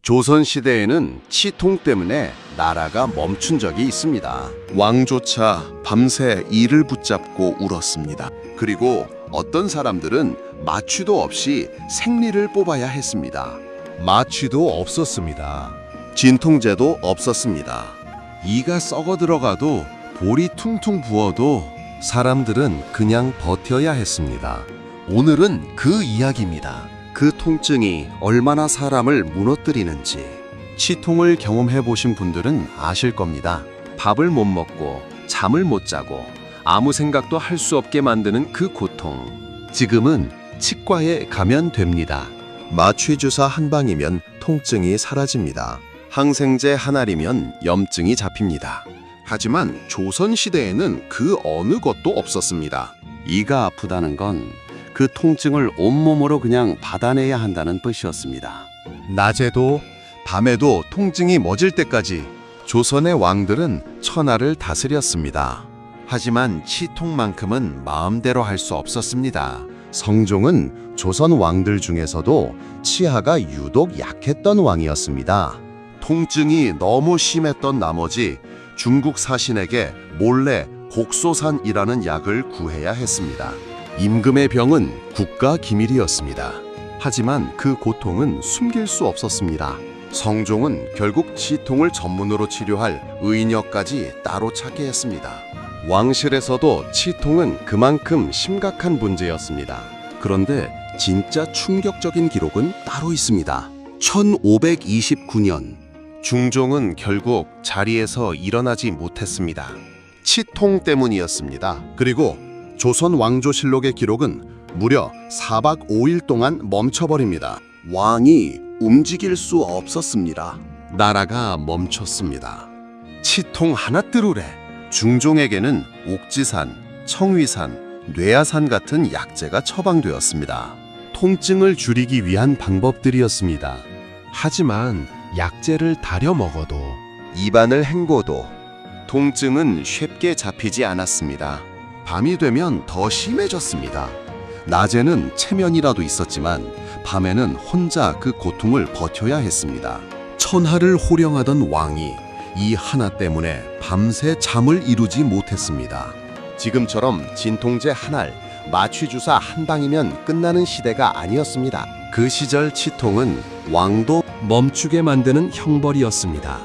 조선시대에는 치통 때문에 나라가 멈춘 적이 있습니다. 왕조차 밤새 이를 붙잡고 울었습니다. 그리고 어떤 사람들은 마취도 없이 생리를 뽑아야 했습니다. 마취도 없었습니다. 진통제도 없었습니다. 이가 썩어 들어가도 볼이 퉁퉁 부어도 사람들은 그냥 버텨야 했습니다. 오늘은 그 이야기입니다. 그 통증이 얼마나 사람을 무너뜨리는지. 치통을 경험해 보신 분들은 아실 겁니다. 밥을 못 먹고 잠을 못 자고 아무 생각도 할 수 없게 만드는 그 고통. 지금은 치과에 가면 됩니다. 마취 주사 한 방이면 통증이 사라집니다. 항생제 한 알이면 염증이 잡힙니다. 하지만 조선시대에는 그 어느 것도 없었습니다. 이가 아프다는 건 그 통증을 온몸으로 그냥 받아내야 한다는 뜻이었습니다. 낮에도 밤에도 통증이 멎을 때까지 조선의 왕들은 천하를 다스렸습니다. 하지만 치통만큼은 마음대로 할 수 없었습니다. 성종은 조선 왕들 중에서도 치아가 유독 약했던 왕이었습니다. 통증이 너무 심했던 나머지 중국 사신에게 몰래 곡소산이라는 약을 구해야 했습니다. 임금의 병은 국가 기밀이었습니다. 하지만 그 고통은 숨길 수 없었습니다. 성종은 결국 치통을 전문으로 치료할 의인역까지 따로 찾게 했습니다. 왕실에서도 치통은 그만큼 심각한 문제였습니다. 그런데 진짜 충격적인 기록은 따로 있습니다. 1529년 중종은 결국 자리에서 일어나지 못했습니다. 치통 때문이었습니다. 그리고 조선 왕조실록의 기록은 무려 4박 5일 동안 멈춰버립니다. 왕이 움직일 수 없었습니다. 나라가 멈췄습니다. 치통 하나 뜨루래. 중종에게는 옥지산, 청위산, 뇌하산 같은 약재가 처방되었습니다. 통증을 줄이기 위한 방법들이었습니다. 하지만 약재를 다려 먹어도 입안을 헹궈도 통증은 쉽게 잡히지 않았습니다. 밤이 되면 더 심해졌습니다. 낮에는 체면이라도 있었지만 밤에는 혼자 그 고통을 버텨야 했습니다. 천하를 호령하던 왕이 이 하나 때문에 밤새 잠을 이루지 못했습니다. 지금처럼 진통제 한 알, 마취주사 한 방이면 끝나는 시대가 아니었습니다. 그 시절 치통은 왕도 멈추게 만드는 형벌이었습니다.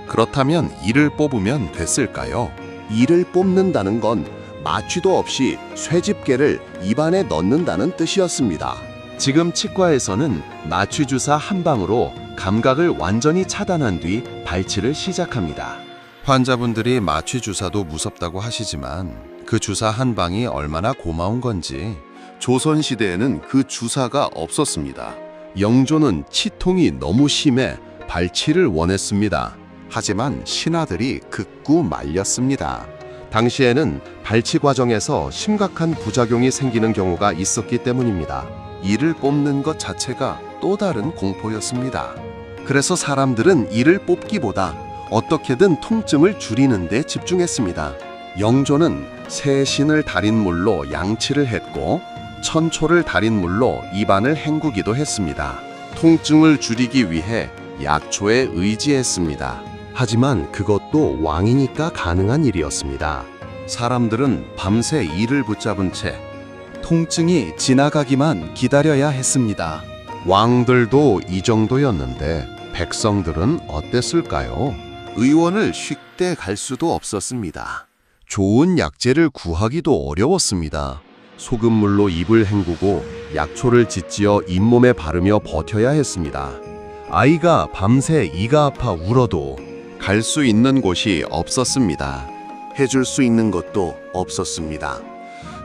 그렇다면 이를 뽑으면 됐을까요? 이를 뽑는다는 건 마취도 없이 쇠집게를 입안에 넣는다는 뜻이었습니다. 지금 치과에서는 마취주사 한 방으로 감각을 완전히 차단한 뒤 발치를 시작합니다. 환자분들이 마취주사도 무섭다고 하시지만 그 주사 한 방이 얼마나 고마운 건지. 조선시대에는 그 주사가 없었습니다. 영조는 치통이 너무 심해 발치를 원했습니다. 하지만 신하들이 극구 말렸습니다. 당시에는 발치 과정에서 심각한 부작용이 생기는 경우가 있었기 때문입니다. 이를 뽑는 것 자체가 또 다른 공포였습니다. 그래서 사람들은 이를 뽑기보다 어떻게든 통증을 줄이는 데 집중했습니다. 영조는 새신을 달인 물로 양치를 했고 천초를 달인 물로 입안을 헹구기도 했습니다. 통증을 줄이기 위해 약초에 의지했습니다. 하지만 그것도 왕이니까 가능한 일이었습니다. 사람들은 밤새 이를 붙잡은 채 통증이 지나가기만 기다려야 했습니다. 왕들도 이 정도였는데 백성들은 어땠을까요? 의원을 쉽게 갈 수도 없었습니다. 좋은 약재를 구하기도 어려웠습니다. 소금물로 입을 헹구고 약초를 짓지어 잇몸에 바르며 버텨야 했습니다. 아이가 밤새 이가 아파 울어도 갈 수 있는 곳이 없었습니다. 해줄 수 있는 것도 없었습니다.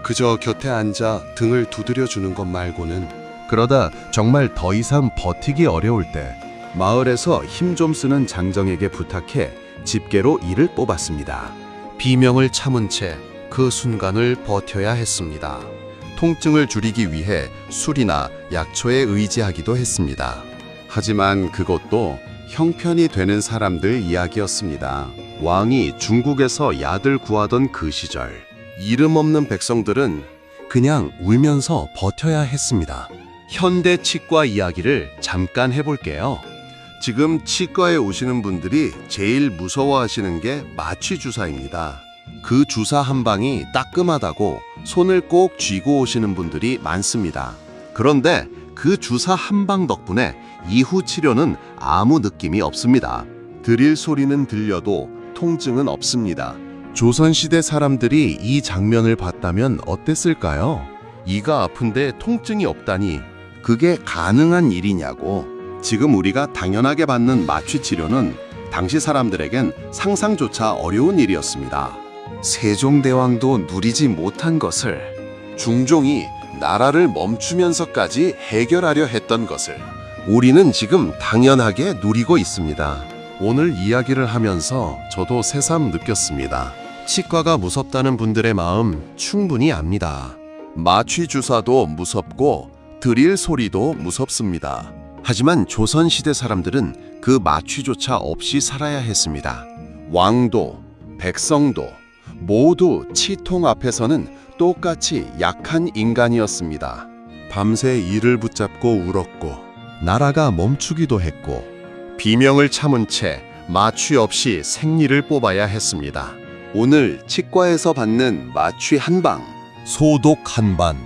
그저 곁에 앉아 등을 두드려 주는 것 말고는. 그러다 정말 더 이상 버티기 어려울 때 마을에서 힘 좀 쓰는 장정에게 부탁해 집게로 이를 뽑았습니다. 비명을 참은 채 그 순간을 버텨야 했습니다. 통증을 줄이기 위해 술이나 약초에 의지하기도 했습니다. 하지만 그것도 형편이 되는 사람들 이야기였습니다. 왕이 중국에서 약을 구하던 그 시절, 이름 없는 백성들은 그냥 울면서 버텨야 했습니다. 현대 치과 이야기를 잠깐 해볼게요. 지금 치과에 오시는 분들이 제일 무서워하시는 게 마취 주사입니다. 그 주사 한 방이 따끔하다고 손을 꼭 쥐고 오시는 분들이 많습니다. 그런데 그 주사 한 방 덕분에 이후 치료는 아무 느낌이 없습니다. 드릴 소리는 들려도 통증은 없습니다. 조선시대 사람들이 이 장면을 봤다면 어땠을까요? 이가 아픈데 통증이 없다니 그게 가능한 일이냐고. 지금 우리가 당연하게 받는 마취 치료는 당시 사람들에겐 상상조차 어려운 일이었습니다. 세종대왕도 누리지 못한 것을, 중종이 나라를 멈추면서까지 해결하려 했던 것을 우리는 지금 당연하게 누리고 있습니다. 오늘 이야기를 하면서 저도 새삼 느꼈습니다. 치과가 무섭다는 분들의 마음 충분히 압니다. 마취 주사도 무섭고 드릴 소리도 무섭습니다. 하지만 조선시대 사람들은 그 마취조차 없이 살아야 했습니다. 왕도, 백성도 모두 치통 앞에서는 똑같이 약한 인간이었습니다. 밤새 이를 붙잡고 울었고 나라가 멈추기도 했고 비명을 참은 채 마취 없이 생리를 뽑아야 했습니다. 오늘 치과에서 받는 마취 한 방, 소독 한반,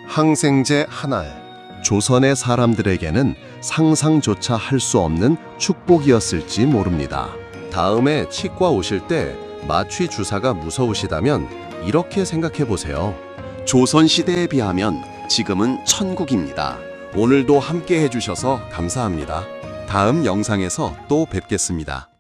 항생제 한 알, 조선의 사람들에게는 상상조차 할 수 없는 축복이었을지 모릅니다. 다음에 치과 오실 때 마취 주사가 무서우시다면 이렇게 생각해 보세요. 조선시대에 비하면 지금은 천국입니다. 오늘도 함께 해주셔서 감사합니다. 다음 영상에서 또 뵙겠습니다.